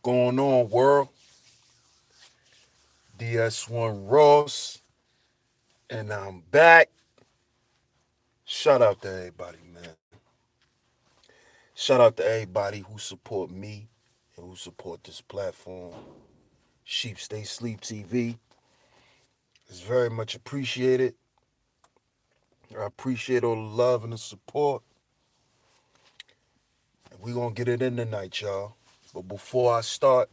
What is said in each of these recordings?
going on, world? DS1 Ross, and I'm back. Shout out to everybody, man. Shout out to everybody who support me and who support this platform. Sheep Stay Sleep TV is very much appreciated. I appreciate all the love and the support. And we're going to get it in tonight, y'all. But before I start,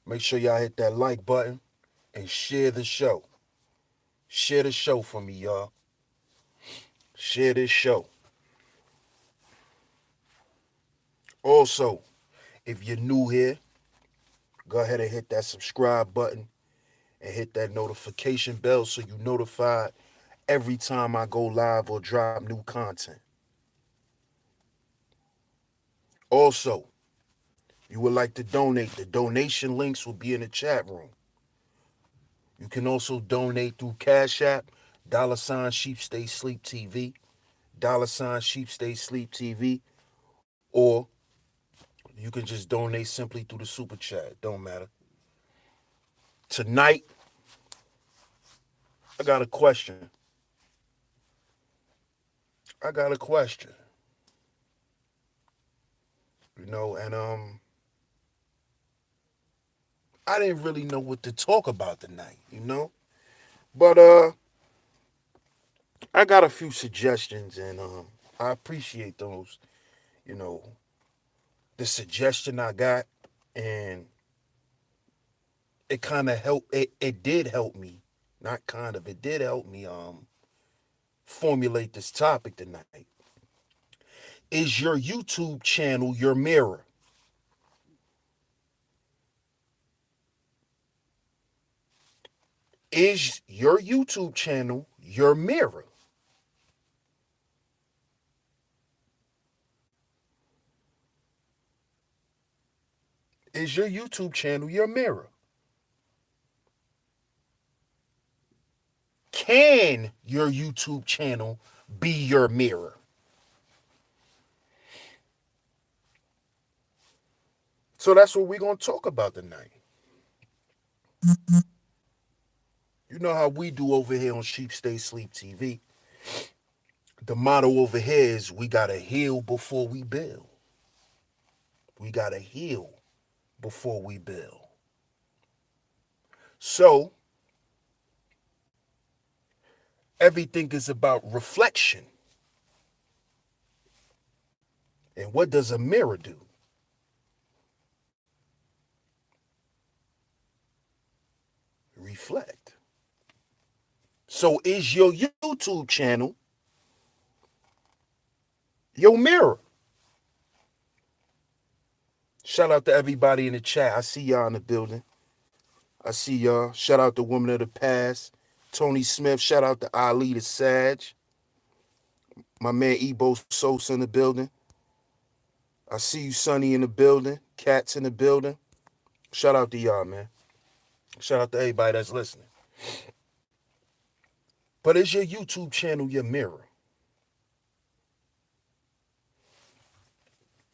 make sure y'all hit that like button and share the show. Share the show for me, y'all. Share this show. Also, if you're new here, go ahead and hit that subscribe button and hit that notification bell so you notified every time I go live or drop new content. Also, you would like to donate, the donation links will be in the chat room. You can also donate through CashApp, $SheepStaySleepTV, $SheepStaySleepTV, or you can just donate simply through the super chat. Don't matter. Tonight, I got a question. I got a question. And I didn't really know what to talk about tonight. But I got a few suggestions and I appreciate those, you know, the suggestion I got, and it kind of helped it did help me. Not kind of, it did help me formulate this topic tonight. Is your YouTube channel your mirror? Is your YouTube channel your mirror? Is your YouTube channel your mirror? Can your YouTube channel be your mirror? So that's what we're going to talk about tonight. You know how we do over here on Sheep Stay Sleep TV. The motto over here is we got to heal before we build. We got to heal before we build. So everything is about reflection. And what does a mirror do? Reflect. So is your YouTube channel your mirror? Shout out to everybody in the chat. I see y'all in the building. I see y'all. Shout out to Woman of the Past. Tony Smith. Shout out to Ali the Sag. My man Ebo Sosa in the building. I see you, Sonny, in the building. Cats in the building. Shout out to y'all, man. Shout out to everybody that's listening. But is your YouTube channel your mirror?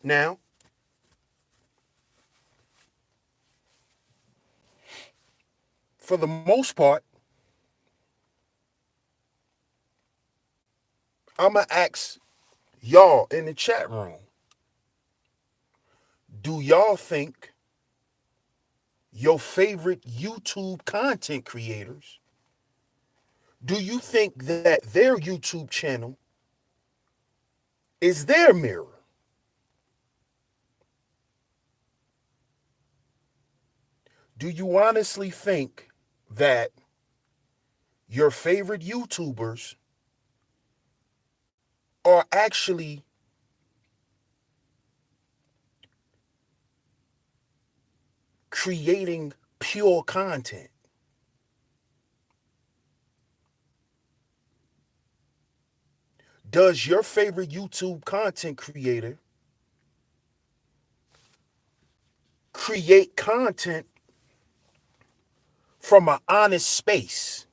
Now, for the most part, I'm going to ask y'all in the chat room, do y'all think your favorite YouTube content creators, do you think that their YouTube channel is their mirror? Do you honestly think that your favorite YouTubers are actually creating pure content? Does your favorite YouTube content creator create content from an honest space?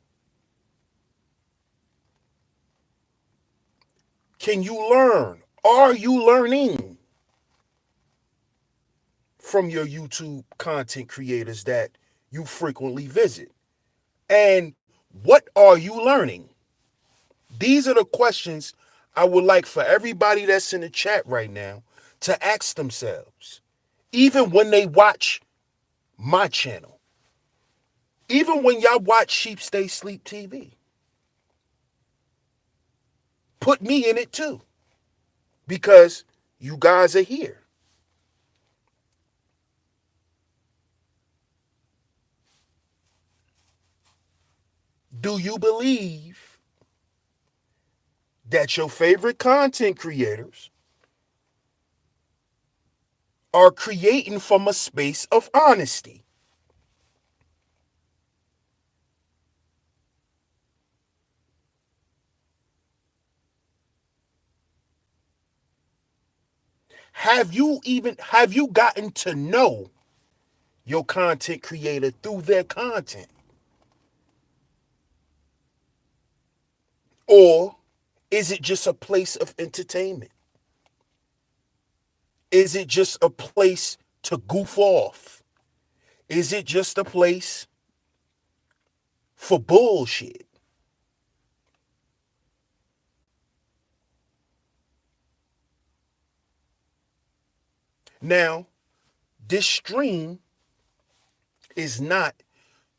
Can you learn? Are you learning from your YouTube content creators that you frequently visit? And what are you learning? These are the questions I would like for everybody that's in the chat right now to ask themselves, even when they watch my channel, even when y'all watch Sheep Stay Sleep TV. Put me in it too, because you guys are here. Do you believe that your favorite content creators are creating from a space of honesty? Have you gotten to know your content creator through their content? Or is it just a place of entertainment? Is it just a place to goof off? Is it just a place for bullshit? Now, this stream is not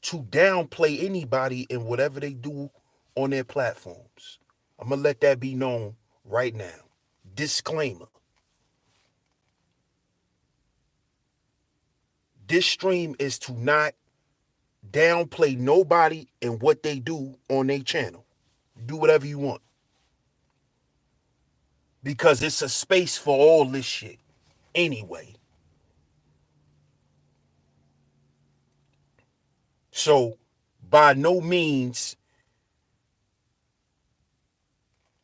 to downplay anybody in whatever they do on their platforms. I'm going to let that be known right now. Disclaimer. This stream is to not downplay nobody and what they do on their channel. Do whatever you want. Because it's a space for all this shit anyway. So, by no means,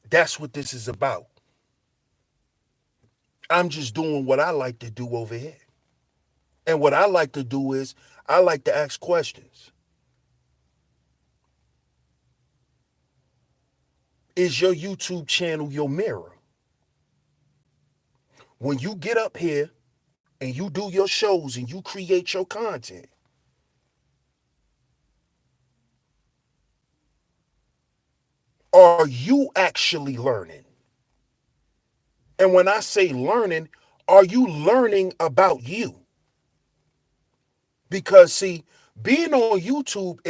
that's what this is about. I'm just doing what I like to do over here. And what I like to do is, I like to ask questions. Is your YouTube channel your mirror? When you get up here and you do your shows and you create your content, are you actually learning? And when I say learning, are you learning about you? Because see, being on YouTube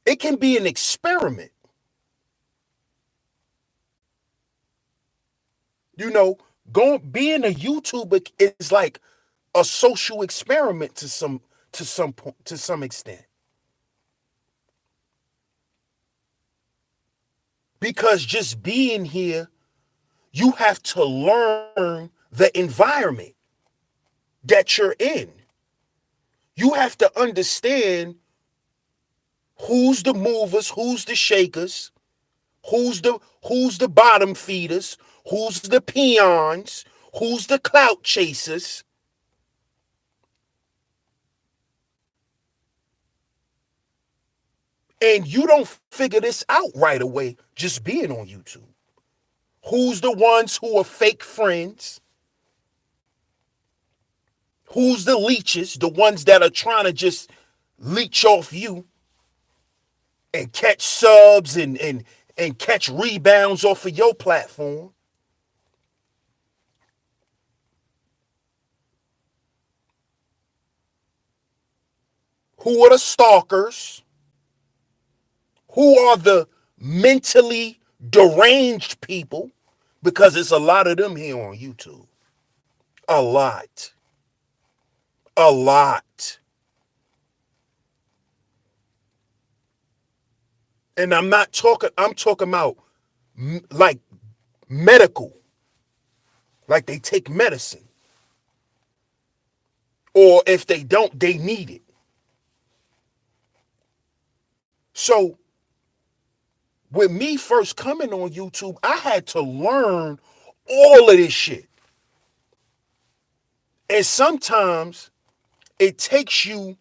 it can be an experiment. You know, being a YouTuber is like a social experiment to some extent. Because just being here, you have to learn the environment that you're in. You have to understand who's the movers, who's the shakers, who's the bottom feeders, who's the peons, who's the clout chasers. And you don't figure this out right away just being on YouTube. Who's the ones who are fake friends? Who's the leeches, the ones that are trying to just leech off you and catch subs and catch rebounds off of your platform? Who are the stalkers? Who are the mentally deranged people? Because it's a lot of them here on YouTube. A lot. A lot. And I'm talking about like medical. Like they take medicine. Or if they don't, they need it. So with me first coming on YouTube, I had to learn all of this shit. And sometimes it takes you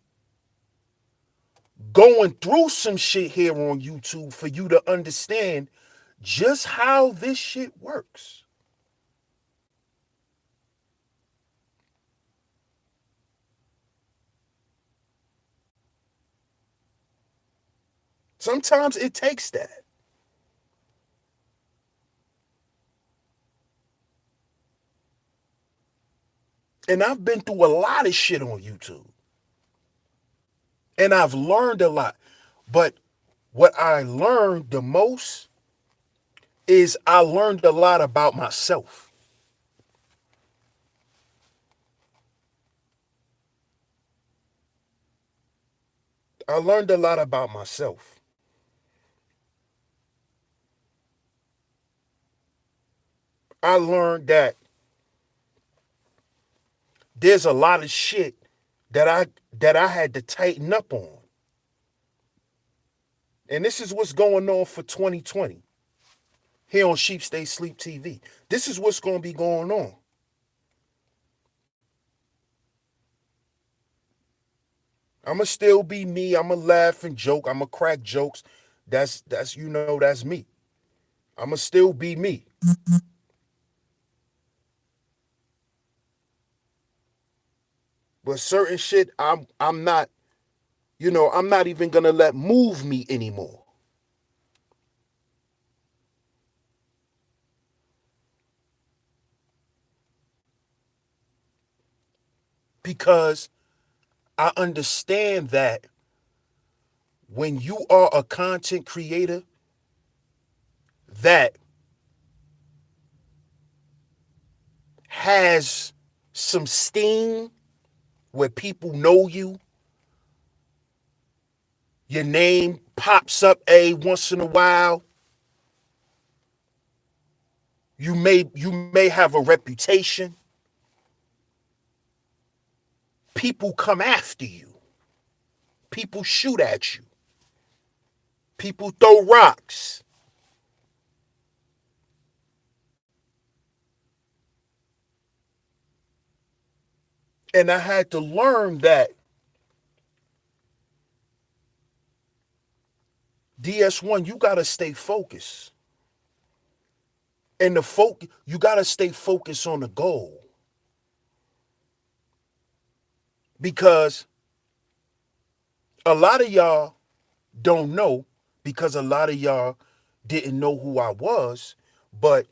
going through some shit here on YouTube for you to understand just how this shit works. Sometimes it takes that. And I've been through a lot of shit on YouTube. And I've learned a lot. But what I learned the most is I learned a lot about myself. I learned a lot about myself. I learned that there's a lot of shit that I had to tighten up on. And this is what's going on for 2020 here on Sheep Stay Sleep TV. This is what's going to be going on. I'ma still be me. I'ma laugh and joke. I'ma crack jokes. That's me. I'ma still be me. But certain shit I'm not, I'm not even gonna let move me anymore. Because I understand that when you are a content creator that has some steam, where people know you, your name pops up a once in a while, you may have a reputation, people come after you, people shoot at you, people throw rocks. And I had to learn that DS1, you gotta stay focused. And you gotta stay focused on the goal. Because a lot of y'all don't know, because a lot of y'all didn't know who I was, but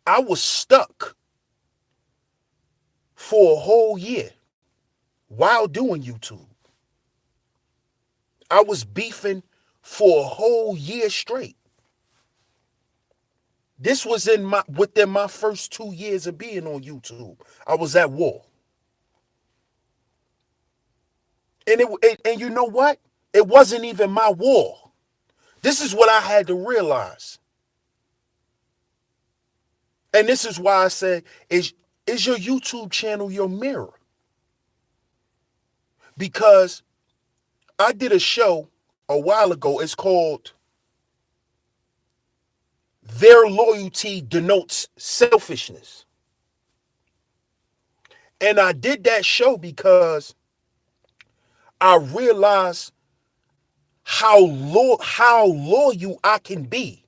I was stuck for a whole year while doing YouTube. I was beefing for a whole year straight. This was within my first 2 years of being on YouTube. I was at war. And you know what? It wasn't even my war. This is what I had to realize. And this is why I said, is your YouTube channel your mirror? Because I did a show a while ago. It's called Their Loyalty Denotes Selfishness. And I did that show because I realized how loyal I can be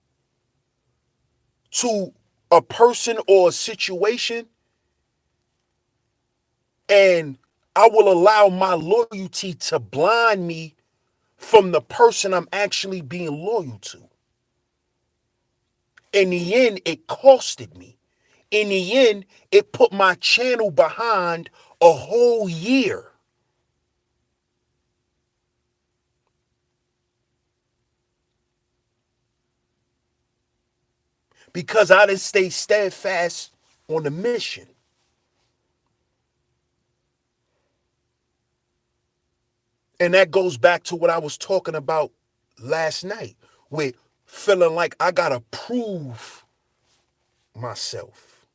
to a person or a situation, and I will allow my loyalty to blind me from the person I'm actually being loyal to. In the end, it costed me. In the end, it put my channel behind a whole year. Because I didn't stay steadfast on the mission. And that goes back to what I was talking about last night, with feeling like I gotta prove myself.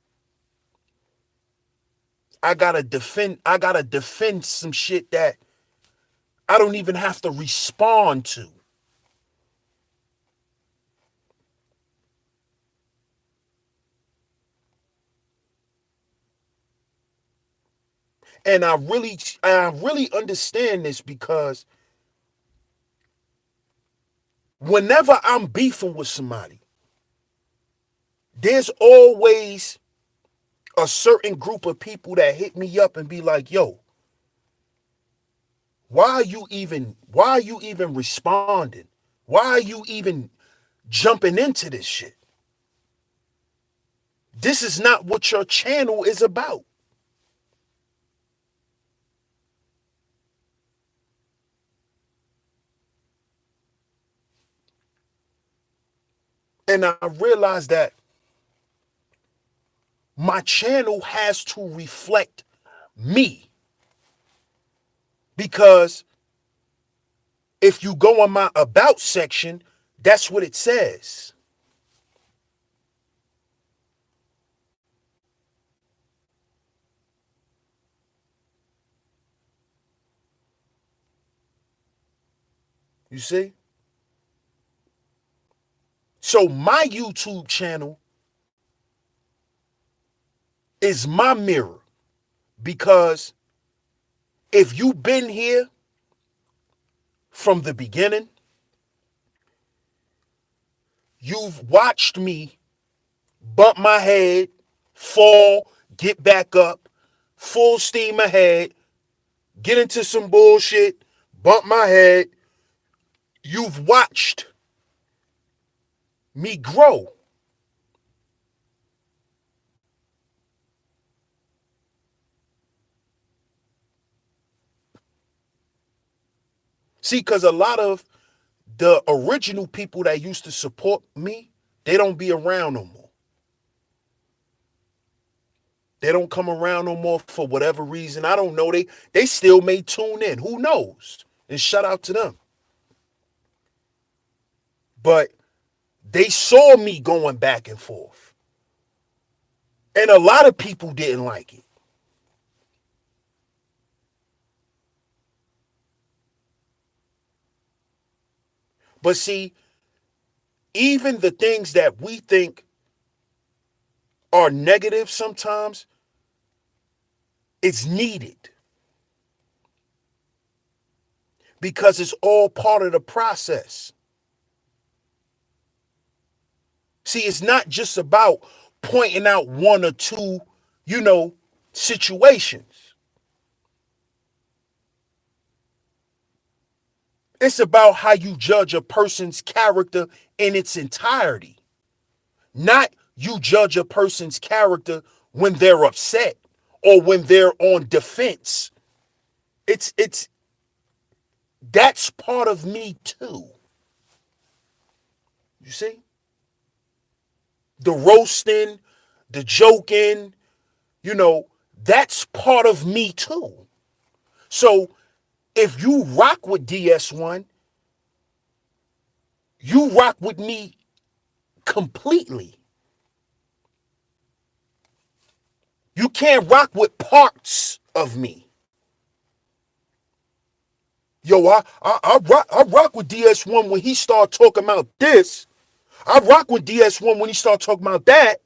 I gotta defend some shit that I don't even have to respond to. And I really understand this, because whenever I'm beefing with somebody, there's always a certain group of people that hit me up and be like, yo, why are you even responding? Why are you even jumping into this shit? This is not what your channel is about. And I realized that my channel has to reflect me. Because if you go on my about section, that's what it says. You see? So my YouTube channel is my mirror, because if you've been here from the beginning, you've watched me bump my head, fall, get back up, full steam ahead, get into some bullshit, bump my head. You've watched me grow. See, because a lot of the original people that used to support me, they don't be around no more. They don't come around no more for whatever reason. I don't know. They still may tune in. Who knows? And shout out to them. But they saw me going back and forth. And a lot of people didn't like it. But see, even the things that we think are negative sometimes, it's needed. Because it's all part of the process. See, it's not just about pointing out one or two, situations. It's about how you judge a person's character in its entirety. Not you judge a person's character when they're upset or when they're on defense. It's that's part of me too. You see? The roasting, the joking, that's part of me too. So if you rock with DS1, you rock with me completely. You can't rock with parts of me. Yo, I rock with DS1 when he start talking about this. I rock with DS1 when he start talking about that.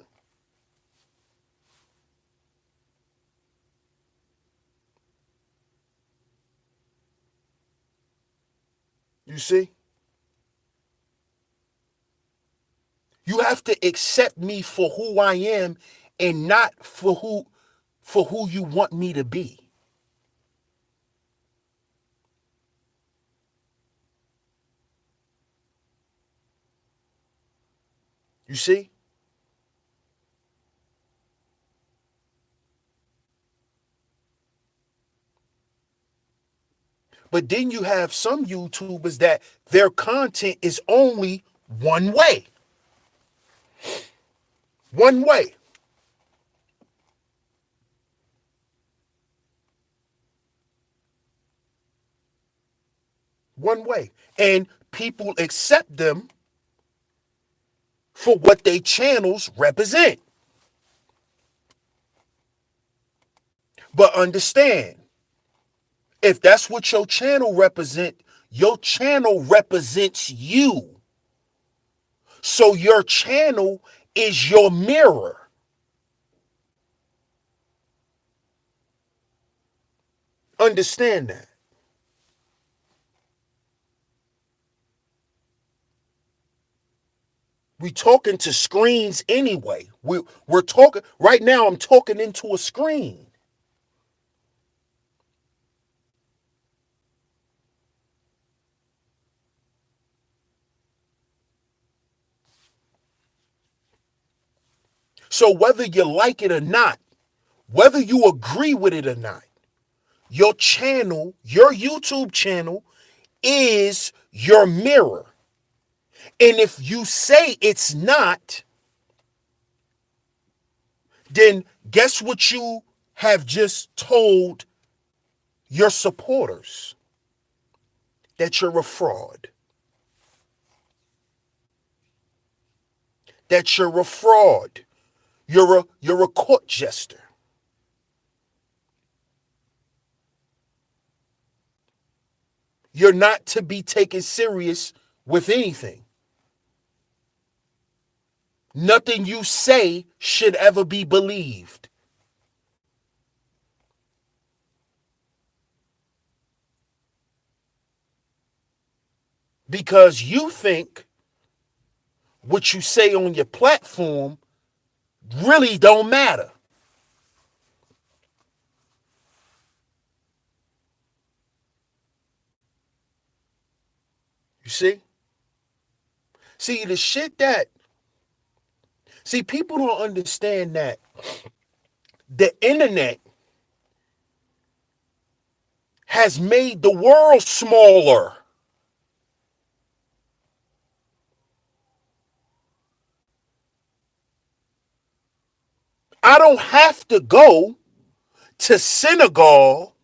You see? You have to accept me for who I am and not for who you want me to be. You see? But then you have some YouTubers that their content is only one way. One way. One way. And people accept them for what they channels represent. But understand, if that's what your channel represents you. So your channel is your mirror. Understand that. We talking to screens anyway. We're talking right now. I'm talking into a screen. So whether you like it or not, whether you agree with it or not, your channel, your YouTube channel is your mirror. And if you say it's not, then guess what you have just told your supporters? That you're a fraud. That you're a fraud. You're a court jester. You're not to be taken serious with anything. Nothing you say should ever be believed. Because you think what you say on your platform really don't matter. You see? See, the shit that... See, people don't understand that the internet has made the world smaller. I don't have to go to Senegal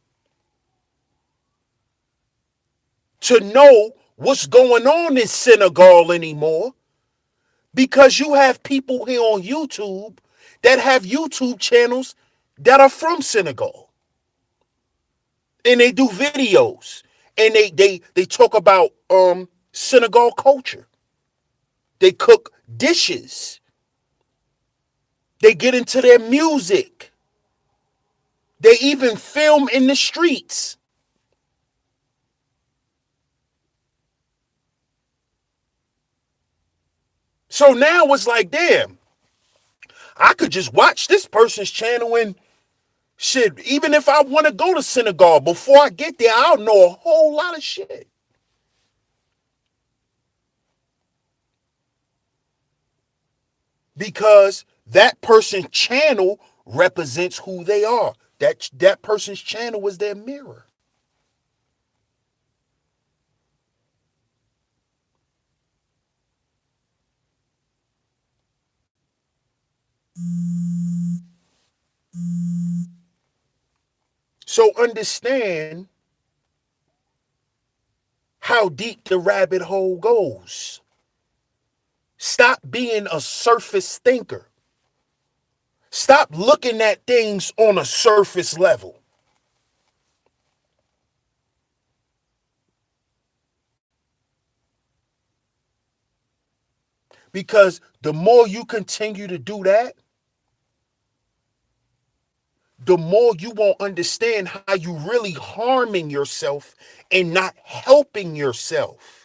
to know what's going on in Senegal anymore, because you have people here on YouTube that have YouTube channels that are from Senegal. And they do videos. And they talk about Senegal culture. They cook dishes. They get into their music. They even film in the streets. So now it's like, damn, I could just watch this person's channel and shit. Even if I want to go to Senegal, before I get there, I'll know a whole lot of shit. Because that person's channel represents who they are. That person's channel is their mirror. So understand how deep the rabbit hole goes. Stop being a surface thinker. Stop looking at things on a surface level. Because the more you continue to do that, the more you won't understand how you really harming yourself and not helping yourself.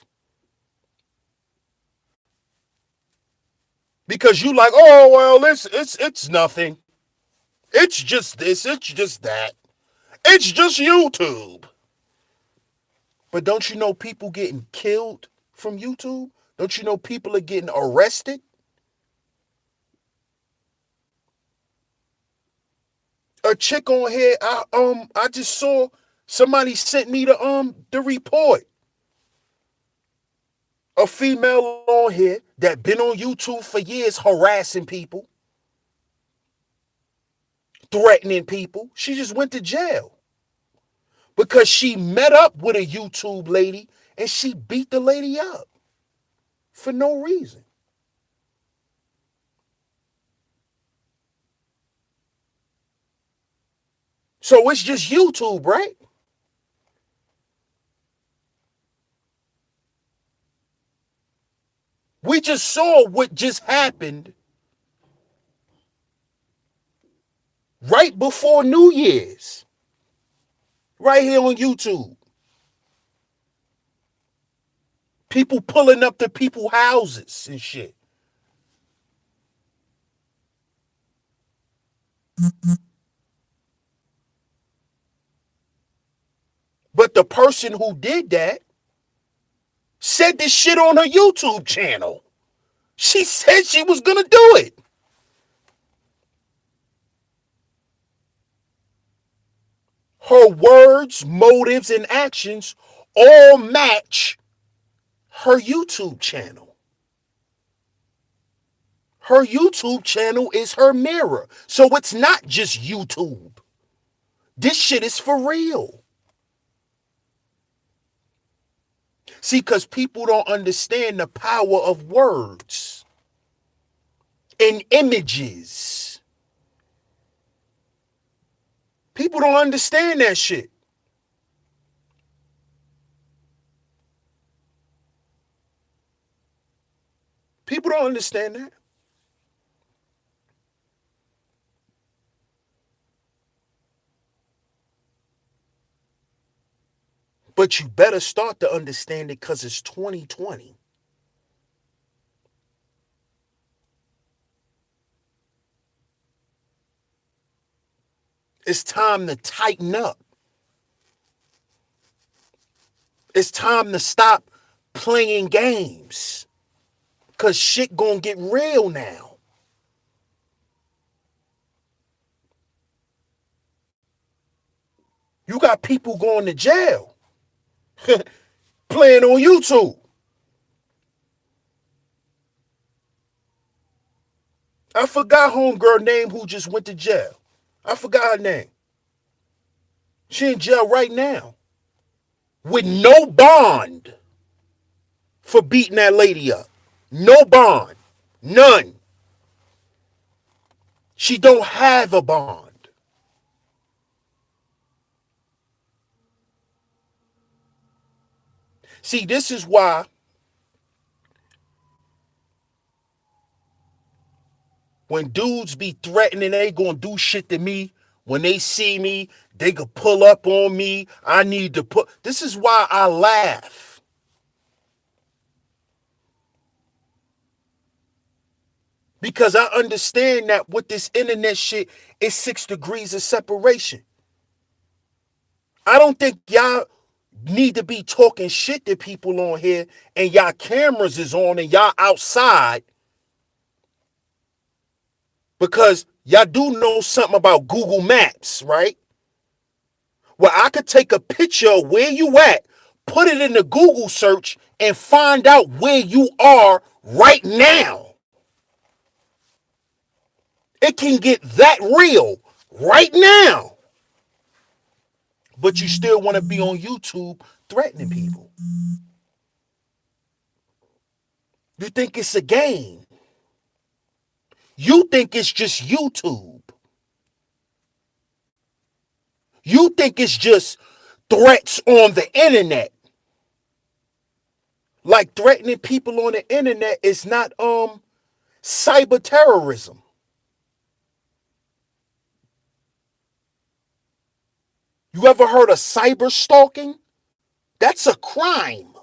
Because you like, oh well, it's nothing. It's just this, it's just that. It's just YouTube. But don't you know people getting killed from YouTube? Don't you know people are getting arrested? A chick on here, I just saw somebody sent me the report. A female on here that been on YouTube for years harassing people, threatening people. She just went to jail because she met up with a YouTube lady and she beat the lady up for no reason. So it's just YouTube, right? We just saw what just happened right before New Year's, right here on YouTube. People pulling up to people's houses and shit. But the person who did that said this shit on her YouTube channel. She said she was gonna do it. her words, motives, and actions all match her YouTube channel. Her YouTube channel is her mirror. So it's not just YouTube. This shit is for real. See, because people don't understand the power of words and images. People don't understand that shit. People don't understand that. But you better start to understand it because it's 2020. It's time to tighten up. It's time to stop playing games. Because shit gonna get real now. You got people going to jail. Playing on YouTube. I forgot homegirl name who just went to jail. I forgot her name. She in jail right now. With no bond for beating that lady up. No bond. None. She don't have a bond. See, this is why when dudes be threatening they gonna do shit to me, when they see me, they could pull up on me. I need to put. This is why I laugh. Because I understand that with this internet shit, it's 6 degrees of separation. I don't think y'all need to be talking shit to people on here and y'all cameras is on and y'all outside because y'all do know something about Google Maps, right? Well, I could take a picture of where you at, put it in the Google search, and find out where you are right now. It can get that real right now. But you still want to be on YouTube threatening people. You think it's a game. You think it's just YouTube. You think it's just threats on the internet. Like threatening people on the internet is not cyber terrorism. You ever heard of cyber stalking? That's a crime.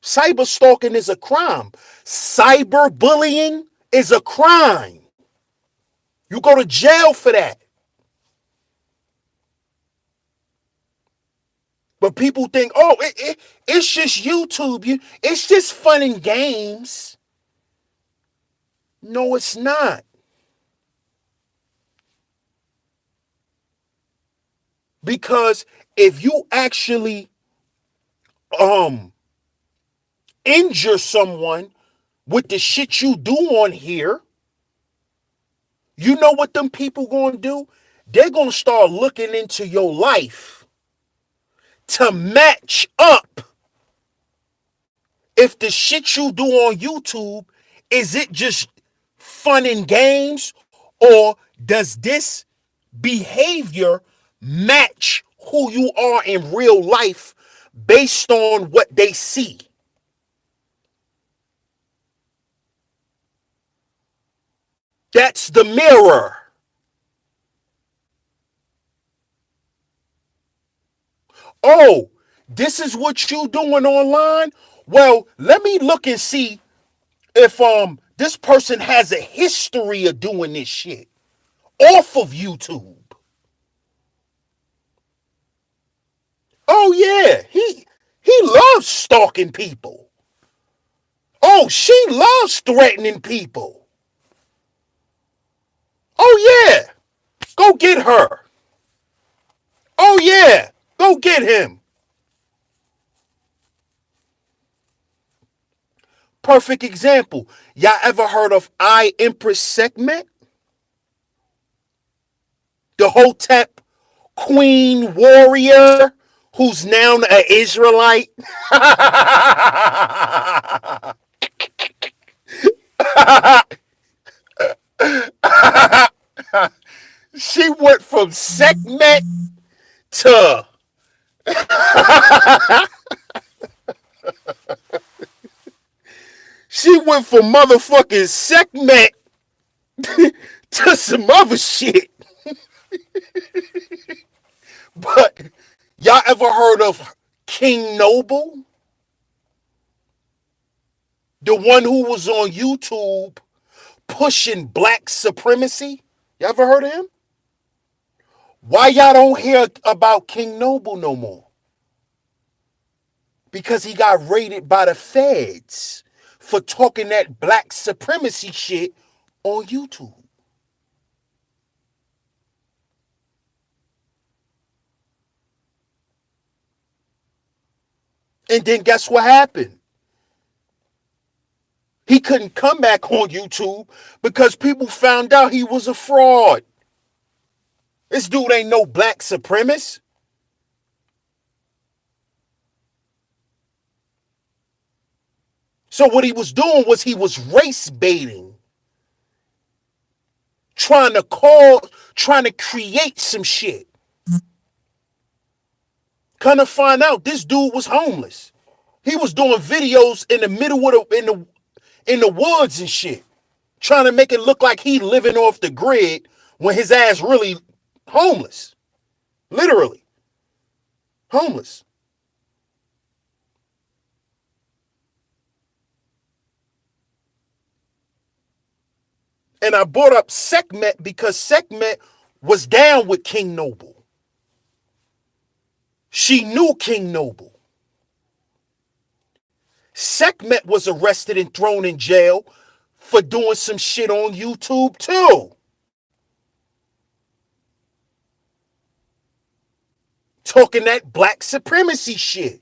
Cyber stalking is a crime. Cyber bullying is a crime. You go to jail for that. But people think, oh, it's just YouTube. It's just fun and games. No, it's not. Because if you actually injure someone with the shit you do on here, you know what them people gonna do? They're gonna start looking into your life to match up if the shit you do on YouTube, is it just fun and games, or does this behavior match who you are in real life based on what they see? That's the mirror. Oh, this is what you doing online? Well, let me look and see if this person has a history of doing this shit off of YouTube. Oh yeah, he loves stalking people. Oh, she loves threatening people. Oh yeah. Go get her. Oh, yeah. Go get him. Perfect example. Y'all ever heard of I Empress Sekhmet? The Hotep queen warrior who's now an Israelite? She went from Sekhmet to she went from motherfucking Sekhmet to some other shit. But y'all ever heard of King Noble? The one who was on YouTube pushing black supremacy? You ever heard of him? Why y'all don't hear about King Noble no more? Because he got raided by the feds for talking that black supremacy shit on YouTube. And then guess what happened? He couldn't come back on YouTube because people found out he was a fraud. This dude ain't no black supremacist. So what he was doing was he was race baiting, trying to create some shit. Kind of find out this dude was homeless. He was doing videos in the middle of in the woods and shit, trying to make it look like he living off the grid when his ass really homeless. Literally homeless. And I brought up Sekhmet because Sekhmet was down with King Noble. She knew King Noble. Sekhmet was arrested and thrown in jail for doing some shit on YouTube too. Talking that black supremacy shit.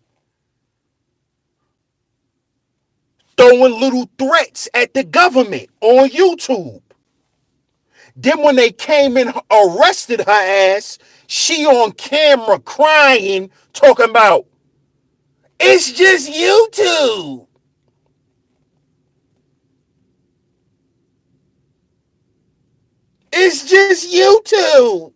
Throwing little threats at the government on YouTube. Then when they came and arrested her ass, she on camera crying, talking about, it's just YouTube. It's just YouTube.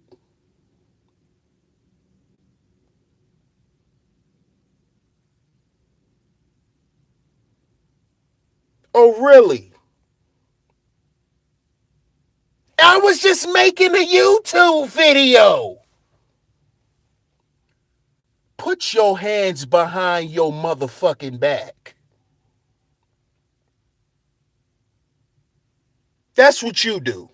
Oh, really? I was just making a YouTube video. Put your hands behind your motherfucking back. That's what you do.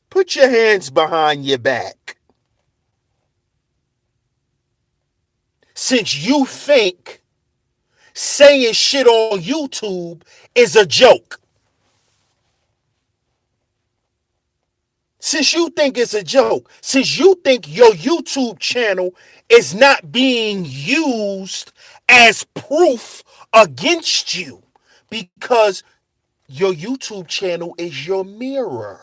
Put your hands behind your back. Since you think saying shit on YouTube is a joke. Since you think it's a joke, since you think your YouTube channel is not being used as proof against you because your YouTube channel is your mirror.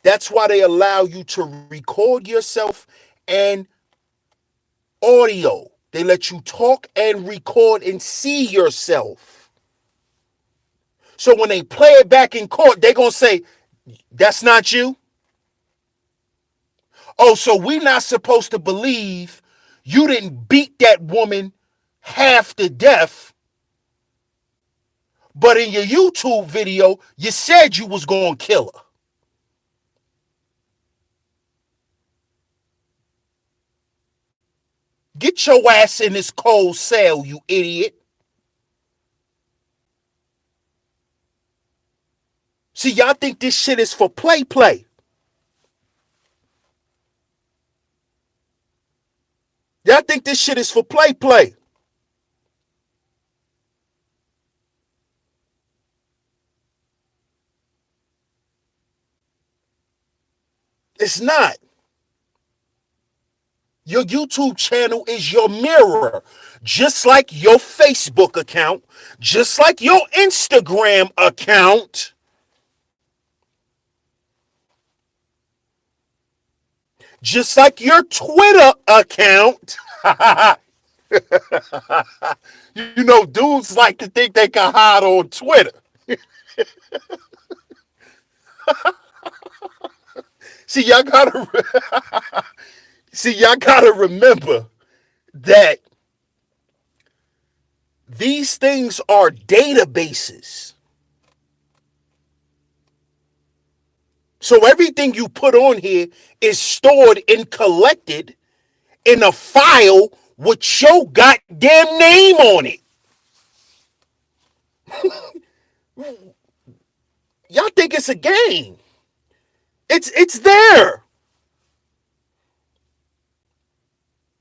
That's why they allow you to record yourself and audio. They let you talk and record and see yourself. So when they play it back in court, they're going to say, that's not you. Oh, so we're not supposed to believe you didn't beat that woman half to death, but in your YouTube video, you said you was going to kill her. Get your ass in this cold cell, you idiot. See, y'all think this shit is for play. Y'all think this shit is for play. It's not. Your YouTube channel is your mirror. Just like your Facebook account, just like your Instagram account, just like your Twitter account. You know, dudes like to think they can hide on Twitter. See, y'all gotta remember that these things are databases. So everything you put on here is stored and collected in a file with your goddamn name on it. Y'all think it's a game. It's there.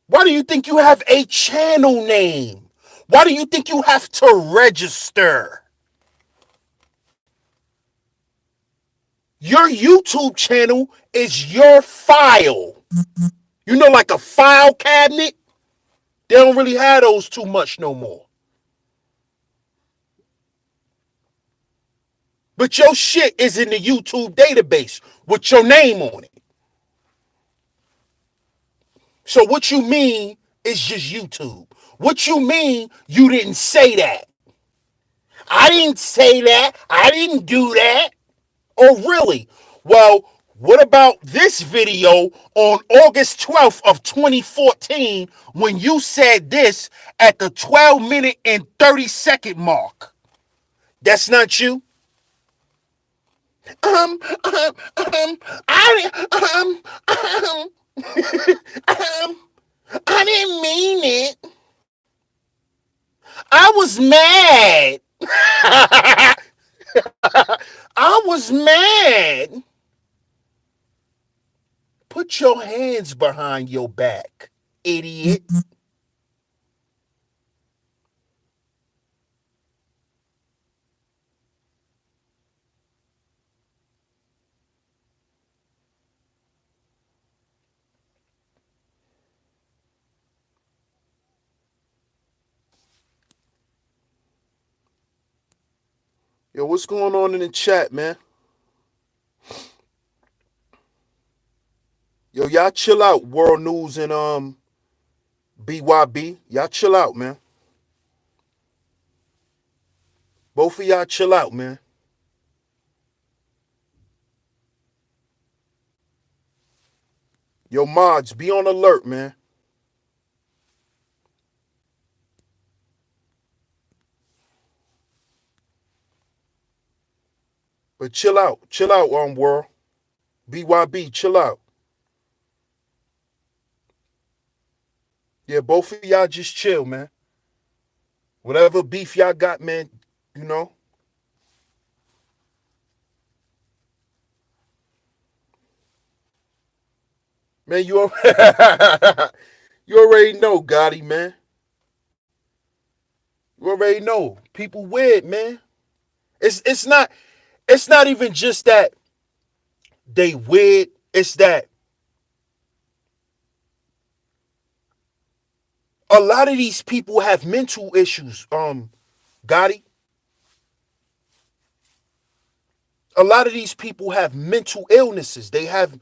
Why do you think you have a channel name? Why do you think you have to register? Your YouTube channel is your file. You know, like a file cabinet? They don't really have those too much no more. But your shit is in the YouTube database with your name on it. So what you mean is just YouTube? What you mean you didn't say that? I didn't say that. I didn't do that. Oh, really? Well, what about this video on August 12th of 2014 when you said this at the 12-minute and 30-second mark? That's not you? I didn't mean it. I was mad. I was mad. Put your hands behind your back, idiot. Yo, what's going on in the chat, man? Yo, y'all chill out, World News and BYB. Y'all chill out, man. Both of y'all chill out, man. Yo, mods, be on alert, man. But chill out, world. BYB, chill out. Yeah, both of y'all just chill, man. Whatever beef y'all got, man, you know. Man, you already know, Gotti, man. You already know. People weird, man. It's not even just that they weird. It's that a lot of these people have mental issues, Gotti. A lot of these people have mental illnesses. They have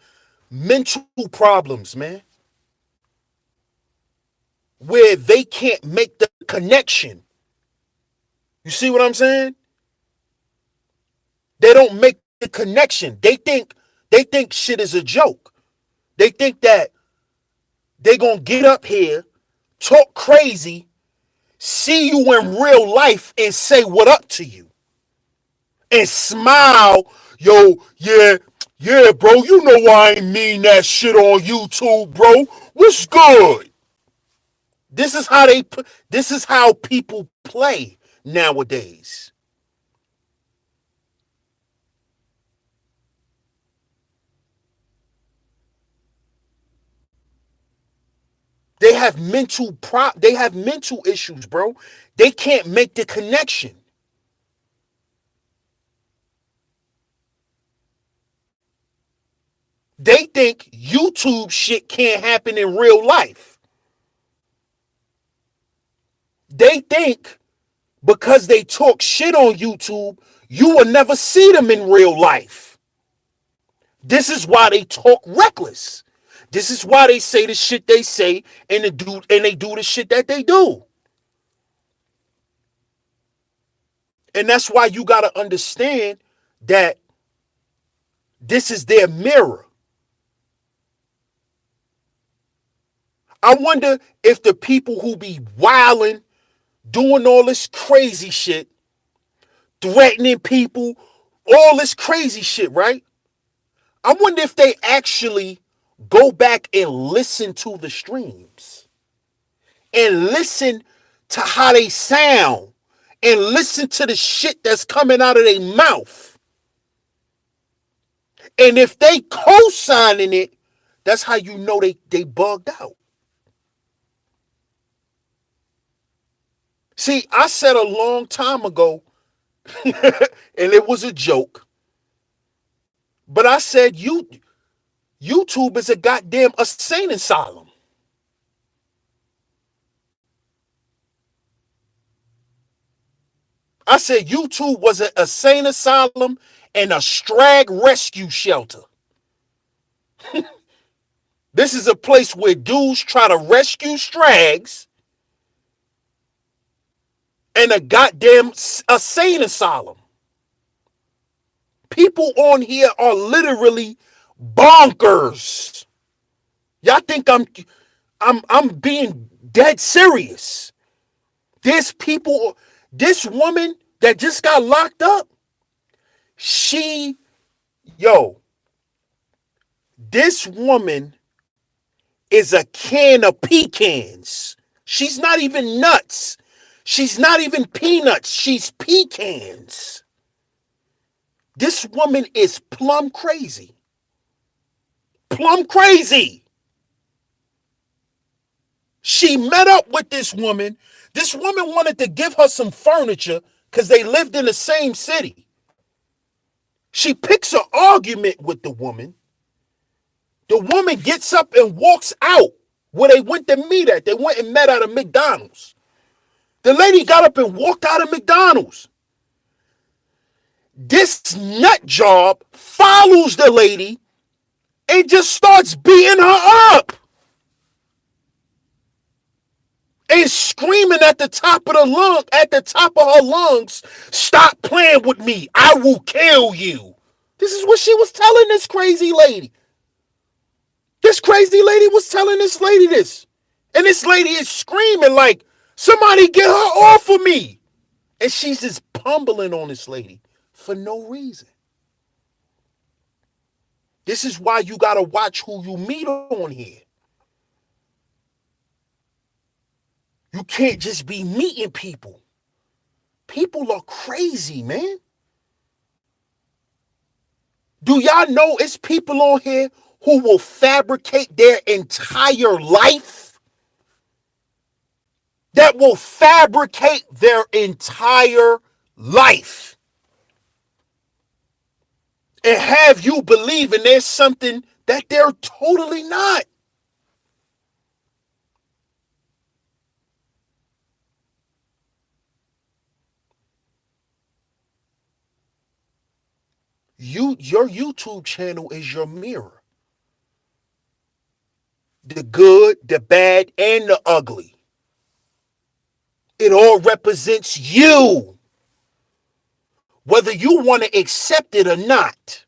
mental problems, man. Where they can't make the connection. You see what I'm saying? They don't make the connection. They think shit is a joke. They think that they gonna get up here, talk crazy, see you in real life and say what up to you. And smile, yo, yeah, bro, you know I ain't mean that shit on YouTube, bro. What's good? This is how people play nowadays. They have mental issues, bro. They can't make the connection. They think YouTube shit can't happen in real life. They think because they talk shit on YouTube, you will never see them in real life. This is why they talk reckless. This is why they say the shit they say and they do the shit that they do. And that's why you got to understand that this is their mirror. I wonder if the people who be wilding, doing all this crazy shit, threatening people, all this crazy shit, right? I wonder if they actually go back and listen to the streams and listen to how they sound and listen to the shit that's coming out of their mouth. And if they co-signing it, that's how you know they bugged out. See, I said a long time ago, and it was a joke, but I said YouTube is a goddamn insane asylum. I said YouTube was an insane asylum and a strag rescue shelter. This is a place where dudes try to rescue strags and a goddamn insane asylum. People on here are literally bonkers. Y'all think I'm being dead serious. There's people, this woman that just got locked up, this woman is a can of pecans. She's not even nuts. She's not even peanuts. She's pecans. This woman is plumb crazy. Plumb crazy. She met up with this woman. This woman wanted to give her some furniture because they lived in the same city. She picks an argument with the woman. The woman gets up and walks out where they went to meet at. They went and met at a McDonald's. The lady got up and walked out of McDonald's. This nut job follows the lady and just starts beating her up. And screaming at the top of her lungs, stop playing with me. I will kill you. This is what she was telling this crazy lady. This crazy lady was telling this lady this. And this lady is screaming like, somebody get her off of me. And she's just pumming on this lady for no reason. This is why you got to watch who you meet on here. You can't just be meeting people. People are crazy, man. Do y'all know it's people on here who will fabricate their entire life? That will fabricate their entire life. And have you believing there's something that they're totally not. Your YouTube channel is your mirror. The good, the bad, and the ugly. It all represents you. Whether you want to accept it or not.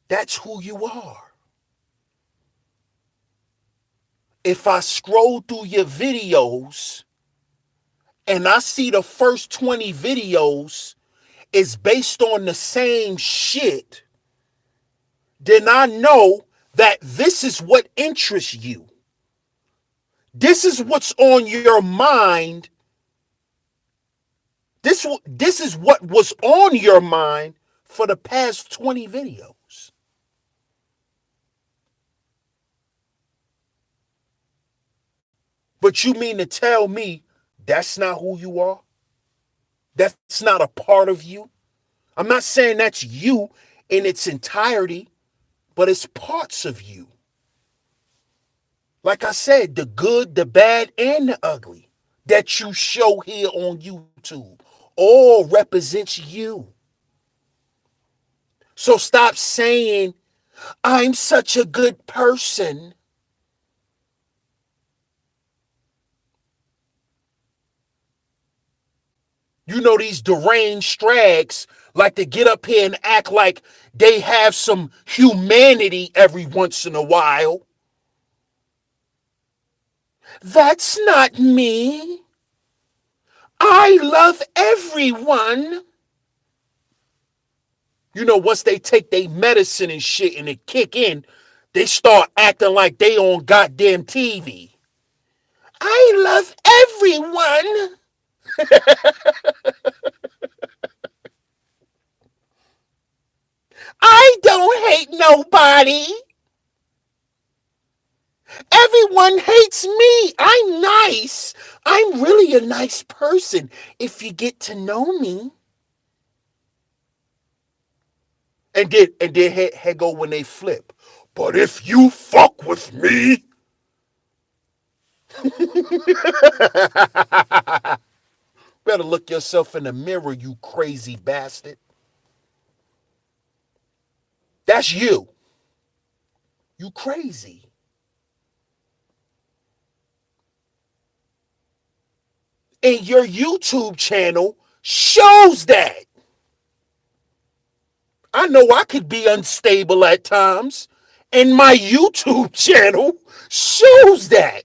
That's who you are. If I scroll through your videos and I see the first 20 videos is based on the same shit, then I know that this is what interests you. This is what's on your mind. This is what was on your mind for the past 20 videos. But you mean to tell me That's not who you are. That's not a part of you. I'm not saying that's you in its entirety, but it's parts of you. Like I said, the good, the bad, and the ugly that you show here on YouTube all represents you. So stop saying, I'm such a good person. You know, these deranged strags like to get up here and act like they have some humanity every once in a while. That's not me. I love everyone. You know, once they take their medicine and shit and it kick in, they start acting like they on goddamn TV. I love everyone. I don't hate nobody. Everyone hates me. I'm nice. I'm really a nice person if you get to know me. And then head go when they flip. But if you fuck with me, better look yourself in the mirror, you crazy bastard. That's you. You crazy. And your YouTube channel shows that. I know I could be unstable at times, and my YouTube channel shows that.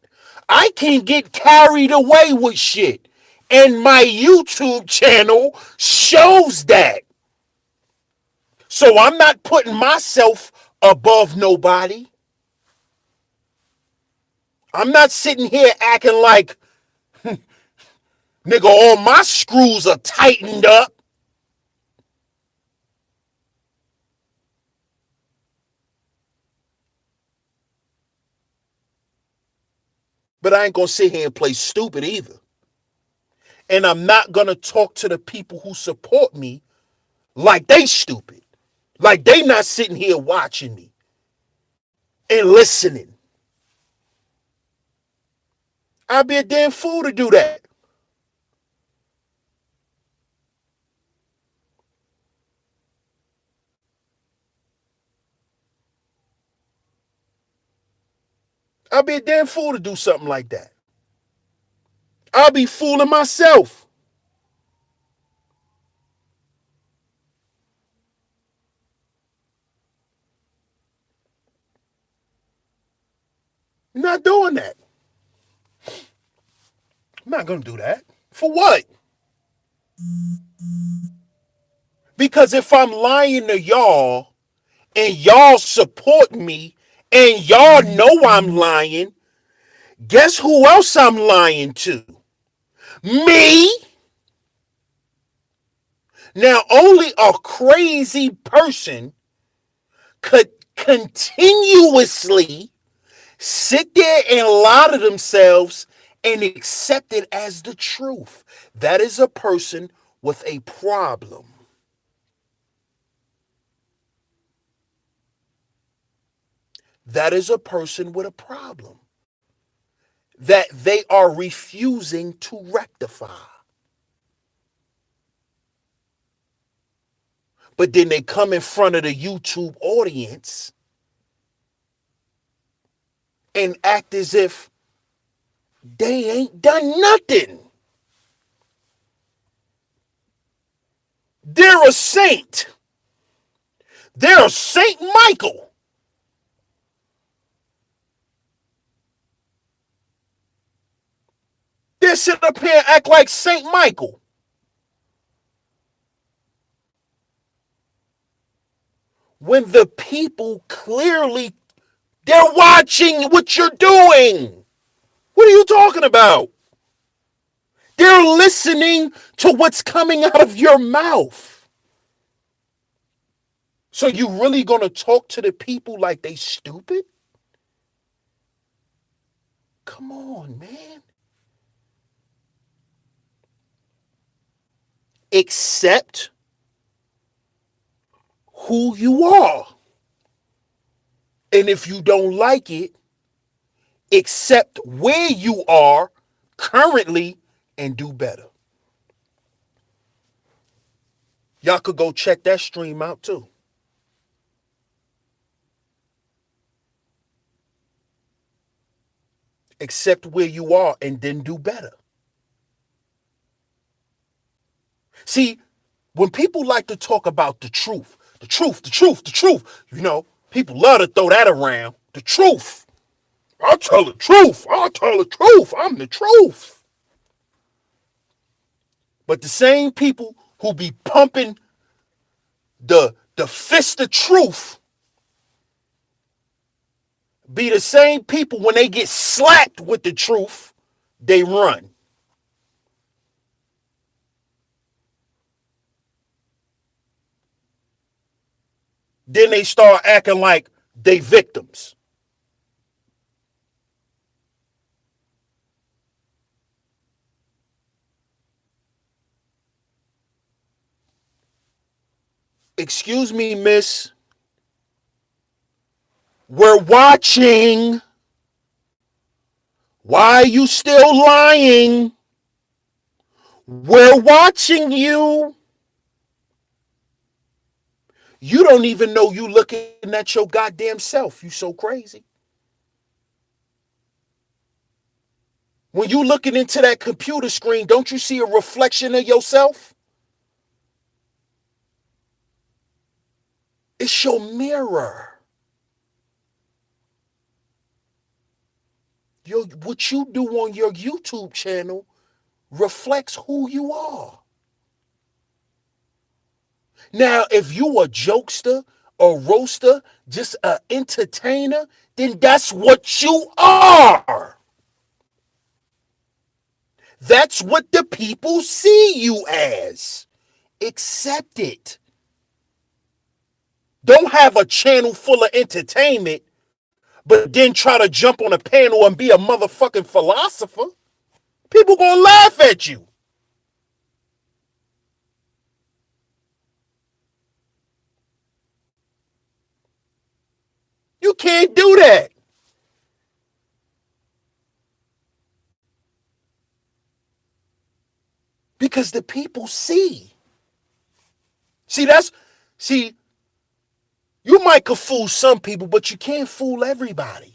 I can get carried away with shit, and my YouTube channel shows that. So I'm not putting myself above nobody. I'm not sitting here acting like, nigga, all my screws are tightened up. But I ain't gonna sit here and play stupid either. And I'm not gonna talk to the people who support me like they stupid. Like they not sitting here watching me and listening. I'd be a damn fool to do that. I'd be a damn fool to do something like that. I'll be fooling myself. I'm not doing that. I'm not gonna do that. For what? Because if I'm lying to y'all and y'all support me and y'all know I'm lying, guess who else I'm lying to? Me. Now, only a crazy person could continuously sit there and lie to themselves and accept it as the truth. That is a person with a problem. That is a person with a problem that they are refusing to rectify. But then they come in front of the YouTube audience and act as if they ain't done nothing. They're a saint. They're a Saint Michael. They sit up here and act like Saint Michael. When the people clearly, they're watching what you're doing. What are you talking about? They're listening to what's coming out of your mouth. So you really gonna talk to the people like they stupid? Come on, man. accept who you are. And if you don't like it, accept where you are currently and do better. Y'all could go check that stream out too. Accept where you are and then do better. See, when people like to talk about the truth, people love to throw that around. The truth. I'll tell the truth. I'm the truth. But the same people who be pumping the fist of truth be the same people when they get slapped with the truth, they run. Then they start acting like they victims. Excuse me, miss. We're watching. Why are you still lying? We're watching you. You don't even know you looking at your goddamn self. You so crazy. When you looking into that computer screen, don't you see a reflection of yourself? It's your mirror. What you do on your YouTube channel reflects who you are. Now, if you a jokester, a roaster, just an entertainer, then that's what you are. That's what the people see you as. Accept it. Don't have a channel full of entertainment, but then try to jump on a panel and be a motherfucking philosopher. People gonna laugh at you. You can't do that. Because the people see. See, you might could fool some people, but you can't fool everybody.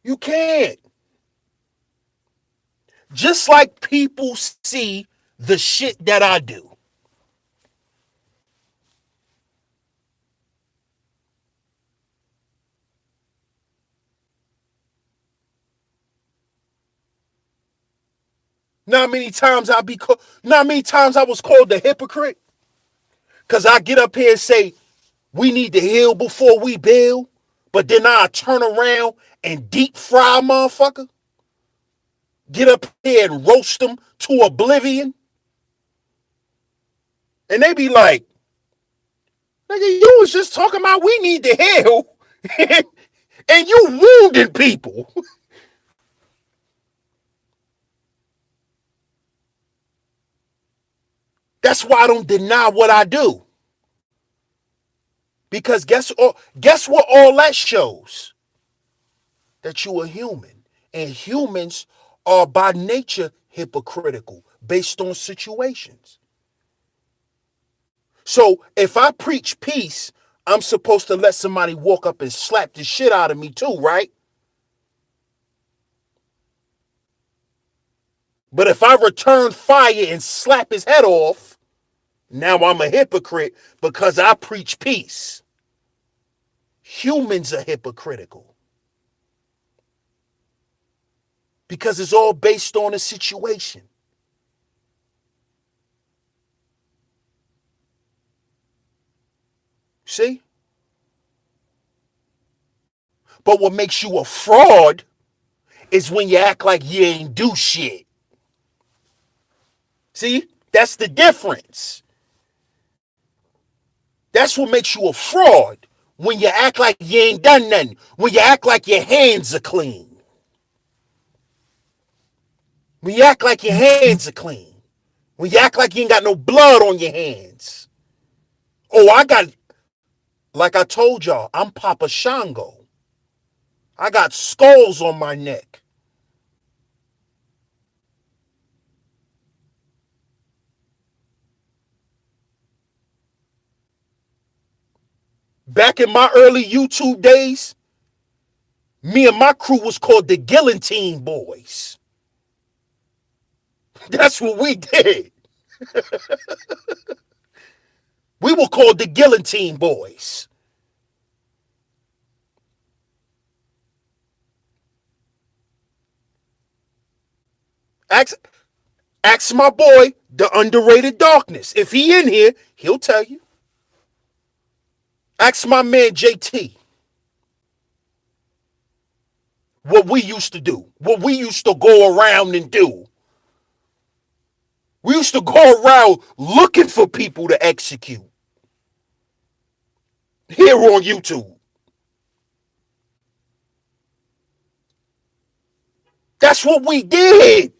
You can't. Just like people see the shit that I do. Know how many times I was called the hypocrite? Because I get up here and say, we need to heal before we build, but then I turn around and deep fry a motherfucker. Get up here and roast them to oblivion. And they be like, nigga, you was just talking about we need to heal, and you wounded people. That's why I don't deny what I do. Because guess what all that shows? That you are human. And humans are by nature hypocritical based on situations. So if I preach peace, I'm supposed to let somebody walk up and slap the shit out of me too, right? But if I return fire and slap his head off, now I'm a hypocrite because I preach peace. Humans are hypocritical. Because it's all based on a situation. See? But what makes you a fraud is when you act like you ain't do shit. See? That's the difference. That's what makes you a fraud. When you act like you ain't done nothing. When you act like your hands are clean. When you act like your hands are clean. When you act like you ain't got no blood on your hands. Oh, like I told y'all, I'm Papa Shango. I got skulls on my neck. Back in my early YouTube days, me and my crew was called the Guillotine Boys. That's what we did. We were called the Guillotine Boys. Ask my boy, the underrated darkness. If he in here, he'll tell you. Ask my man JT what we used to do, what we used to go around and do. We used to go around looking for people to execute here on YouTube. That's what we did.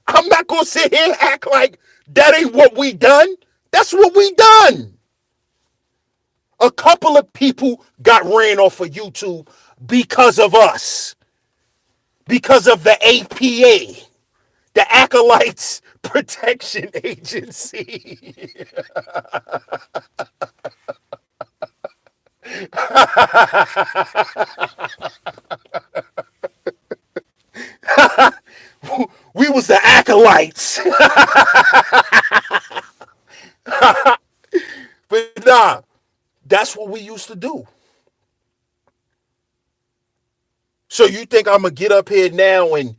I'm not going to sit here and act like that ain't what we done. That's what we done. A couple of people got ran off of YouTube because of us, because of the APA, the Acolytes Protection Agency. We was the Acolytes. But nah, that's what we used to do. So you think I'm gonna get up here now and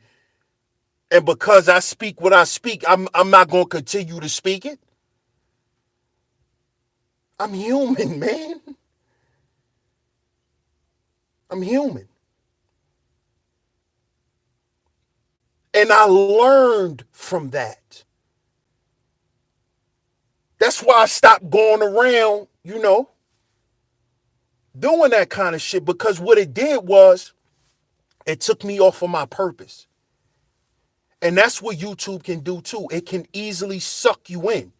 because I speak what I speak, I'm not gonna continue to speak it? I'm human, man. I'm human. And I learned from that. That's why I stopped going around, doing that kind of shit, because what it did was it took me off of my purpose. And that's what YouTube can do too. It can easily suck you in.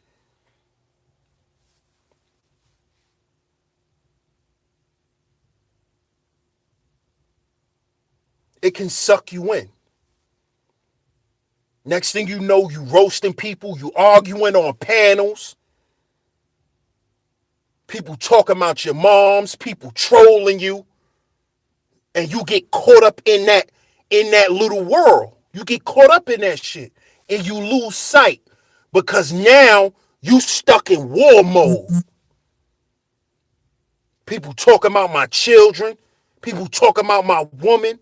It can suck you in. Next thing you know, you roasting people, you arguing on panels, people talking about your moms, people trolling you, and you get caught up in that little world. You get caught up in that shit and you lose sight because now you stuck in war mode. People talking about my children, people talking about my woman,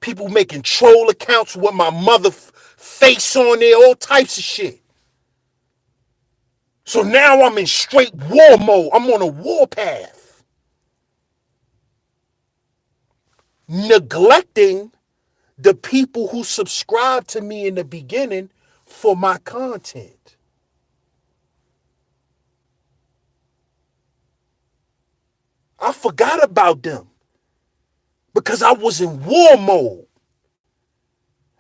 people making troll accounts with my mother face on there, all types of shit. So now I'm in straight war mode. I'm on a war path. Neglecting the people who subscribed to me in the beginning for my content. I forgot about them because I was in war mode.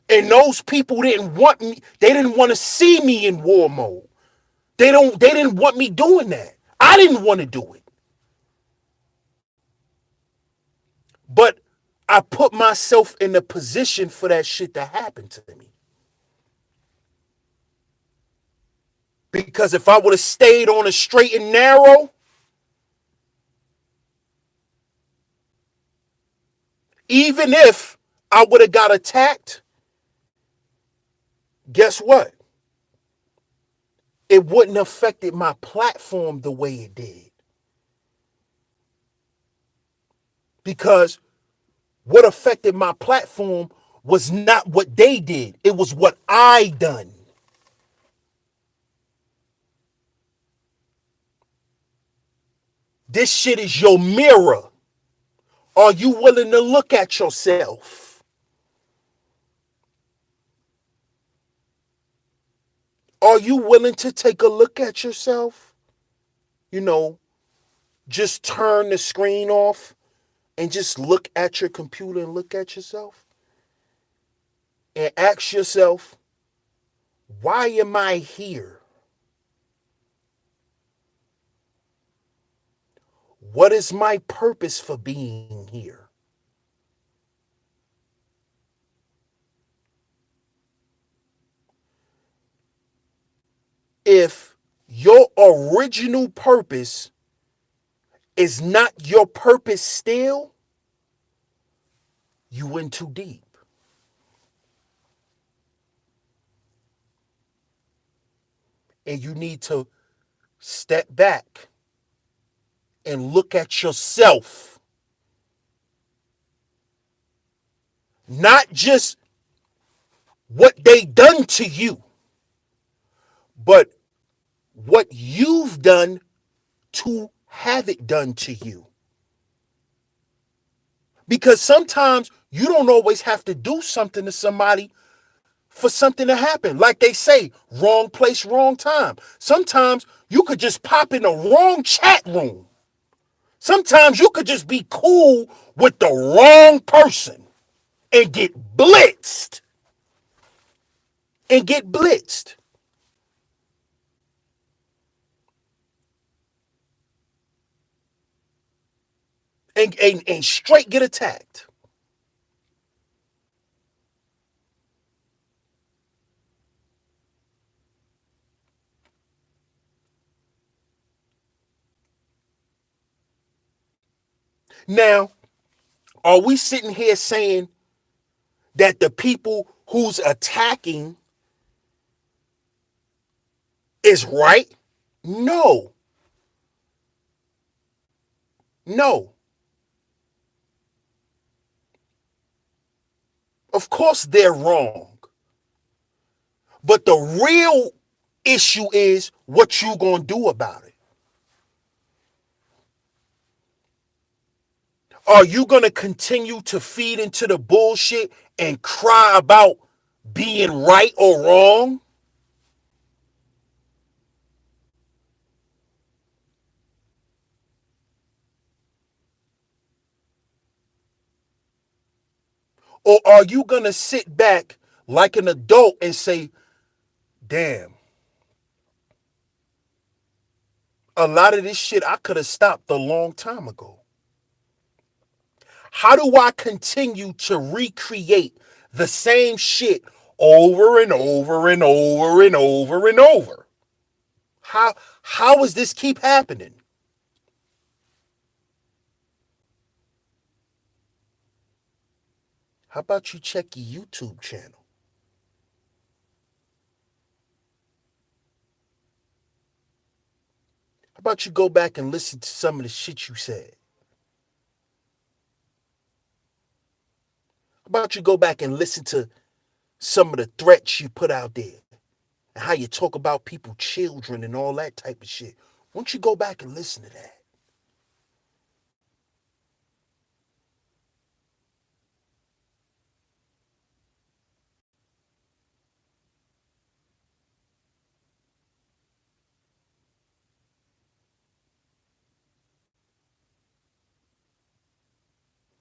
And those people didn't want me, they didn't want to see me in war mode. They didn't want me doing that. I didn't want to do it. But I put myself in a position for that shit to happen to me. Because if I would have stayed on a straight and narrow, even if I would have got attacked, guess what? It wouldn't have affected my platform the way it did. Because what affected my platform was not what they did. It was what I done. This shit is your mirror. Are you willing to look at yourself? Are you willing to take a look at yourself? you know, just turn the screen off and just look at your computer and look at yourself and ask yourself, why am I here? What is my purpose for being here? If your original purpose is not your purpose still, you went too deep. And you need to step back and look at yourself. Not just what they done to you, but what you've done to have it done to you. Because sometimes you don't always have to do something to somebody for something to happen. Like they say, wrong place, wrong time. Sometimes you could just pop in the wrong chat room. Sometimes you could just be cool with the wrong person and get blitzed. And get blitzed. And straight get attacked. Now, are we sitting here saying that the people who's attacking is right? No. No. Of course they're wrong. But the real issue is what you gonna do about it. Are you gonna continue to feed into the bullshit and cry about being right or wrong? Or are you gonna sit back like an adult and say, damn, a lot of this shit I could have stopped a long time ago? How do I continue to recreate the same shit over and over and over and over and over? How does this keep happening? How about you check your YouTube channel? How about you go back and listen to some of the shit you said? How about you go back and listen to some of the threats you put out there and how you talk about people's children and all that type of shit? Why don't you go back and listen to that?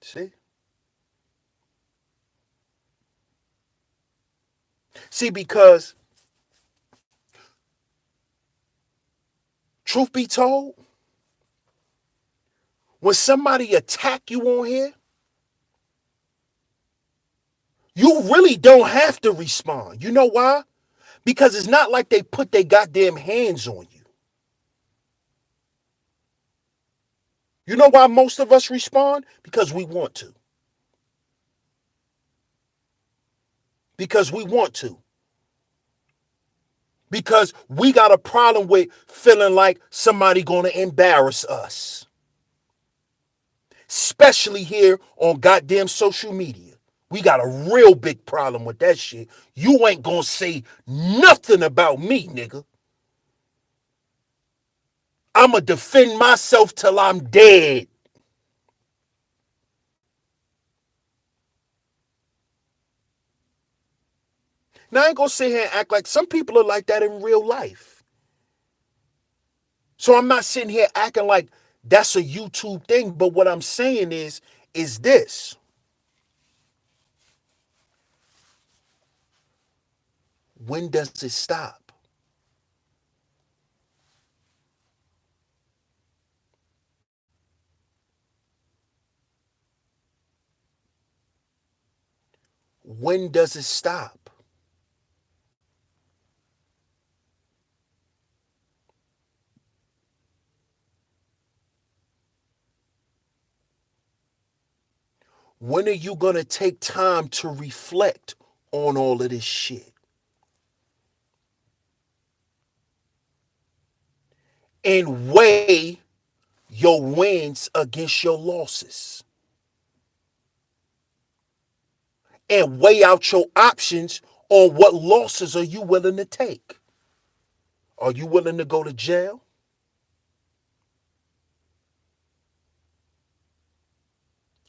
See? See, because truth be told, when somebody attack you on here, you really don't have to respond. You know why? Because it's not like they put their goddamn hands on you. You know why most of us respond? Because we want to. Because we want to. Because we got a problem with feeling like somebody gonna embarrass us. Especially here on goddamn social media. We got a real big problem with that shit. You ain't gonna say nothing about me, nigga. I'ma defend myself till I'm dead. Now I ain't gonna sit here and act like some people are like that in real life. So I'm not sitting here acting like that's a YouTube thing, but what I'm saying is this. When does it stop? When does it stop? When are you going to take time to reflect on all of this shit and weigh your wins against your losses and weigh out your options on what losses are you willing to take? Are you willing to go to jail?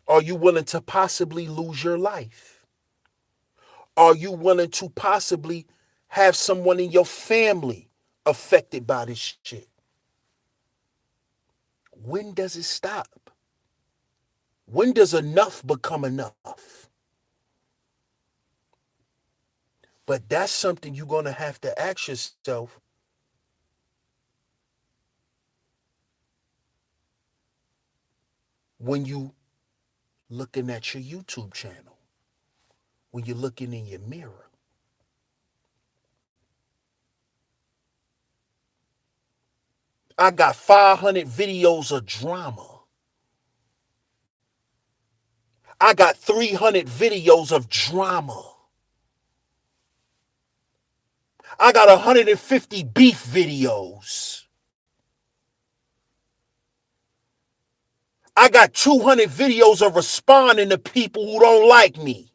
Are you willing to possibly lose your life? Are you willing to possibly have someone in your family affected by this shit? When does it stop? When does enough become enough? But that's something you're going to have to ask yourself when you looking at your YouTube channel, when you're looking in your mirror. I got 500 videos of drama. I got 300 videos of drama. I got 150 beef videos. I got 200 videos of responding to people who don't like me.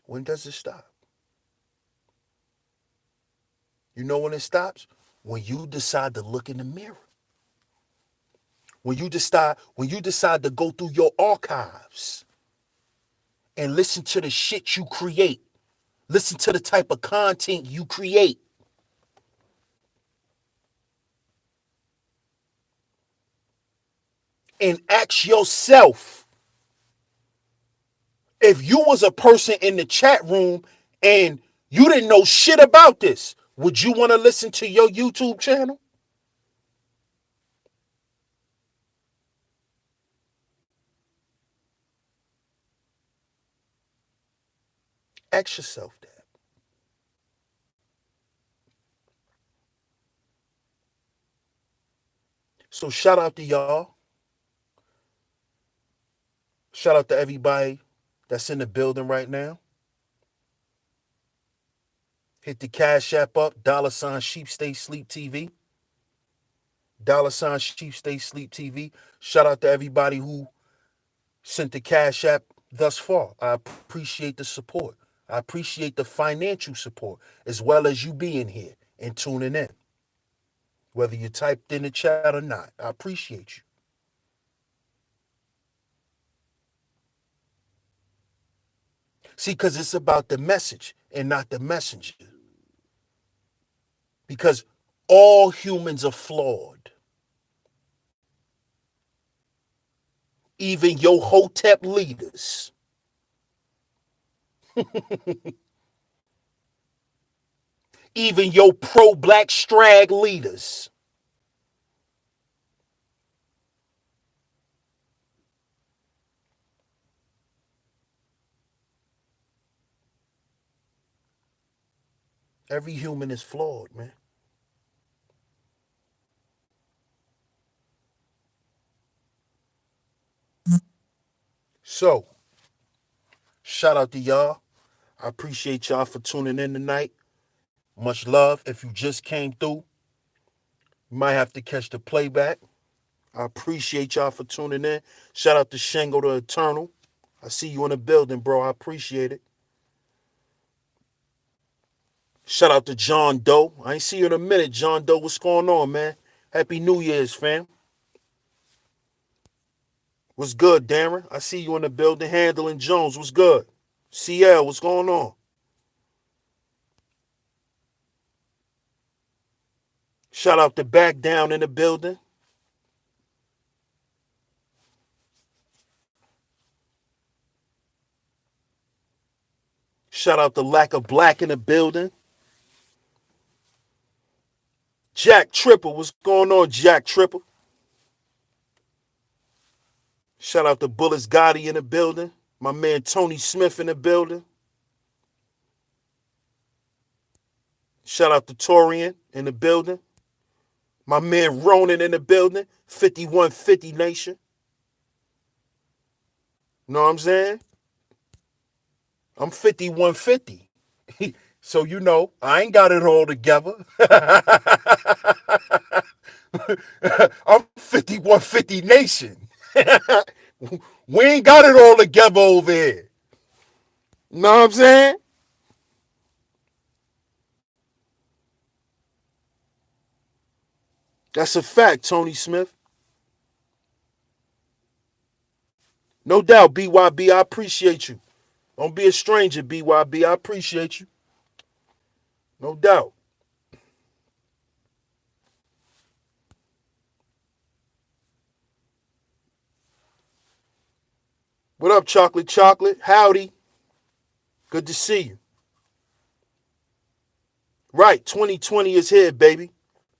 When does it stop? You know when it stops? When you decide to look in the mirror. When you decide to go through your archives and listen to the shit you create. Listen to the type of content you create. And ask yourself, if you was a person in the chat room and you didn't know shit about this, would you want to listen to your YouTube channel? Ask yourself that. So shout out to y'all. Shout out to everybody that's in the building right now. Hit the Cash App up, $SheepStaySleepTV. $SheepStaySleepTV. Shout out to everybody who sent the Cash App thus far. I appreciate the support. I appreciate the financial support as well as you being here and tuning in. Whether you typed in the chat or not, I appreciate you. See, because it's about the message and not the messenger. Because all humans are flawed. Even your Hotep leaders. Even your pro-black strag leaders. Every human is flawed, man. So, shout out to y'all. I appreciate y'all for tuning in tonight. Much love. If you just came through, you might have to catch the playback. I appreciate y'all for tuning in. Shout out to Shango the Eternal. I see you in the building, bro. I appreciate it. Shout out to John Doe. I ain't see you in a minute, John Doe. What's going on, man? Happy New Year's, fam. What's good, Darren? I see you in the building. Handling Jones, what's good? CL, what's going on? Shout out to Back Down in the building. Shout out to Lack of Black in the building. Jack Tripper, what's going on, Jack Tripper? Shout out to Bullets Gotti in the building. My man Tony Smith in the building. Shout out to Torian in the building. My man Ronan in the building. 5150 Nation. Know what I'm saying? I'm 5150. So you know, I ain't got it all together. I'm 5150 Nation. We ain't got it all together over here. Know what I'm saying? That's a fact, Tony Smith. No doubt, BYB, I appreciate you. Don't be a stranger, BYB. I appreciate you. No doubt. What up, Chocolate Chocolate? Howdy. Good to see you. Right, 2020 is here, baby.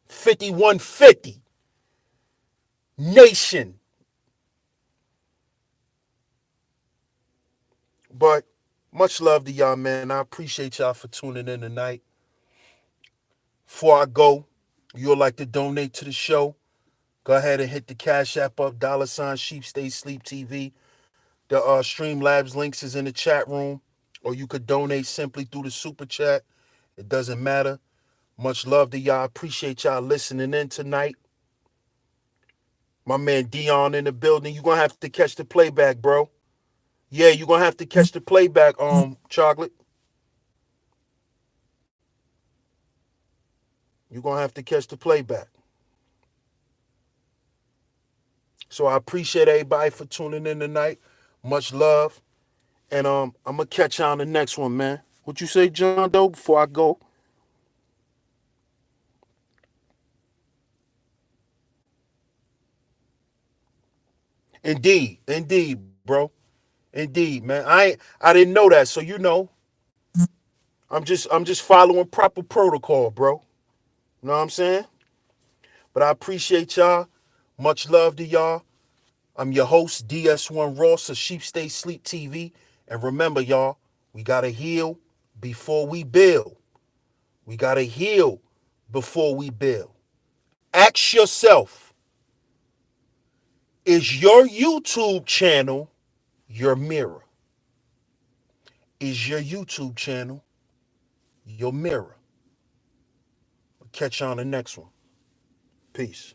5150. Nation. But much love to y'all, man. I appreciate y'all for tuning in tonight. Before I go, you'd like to donate to the show, go ahead and hit the Cash App up, $SheepStaysLeepTV. The Streamlabs links is in the chat room, or you could donate simply through the super chat. It doesn't matter. Much love to y'all. Appreciate y'all listening in tonight. My man Dion in the building. You're going to have to catch the playback, bro. Yeah, you're going to have to catch the playback, Chocolate. You're going to have to catch the playback. So I appreciate everybody for tuning in tonight. Much love. And I'm going to catch y'all on the next one, man. What you say, John Doe, before I go? Indeed, bro. Indeed, man. I didn't know that. So you know, I'm just following proper protocol, bro. You know what I'm saying? But I appreciate y'all. Much love to y'all. I'm your host, DS1 Ross of Sheep Stay Sleep TV. And remember, y'all, we gotta heal before we build. We gotta heal before we build. Ask yourself, is your YouTube channel your mirror? Is your YouTube channel your mirror? Catch you on the next one. Peace.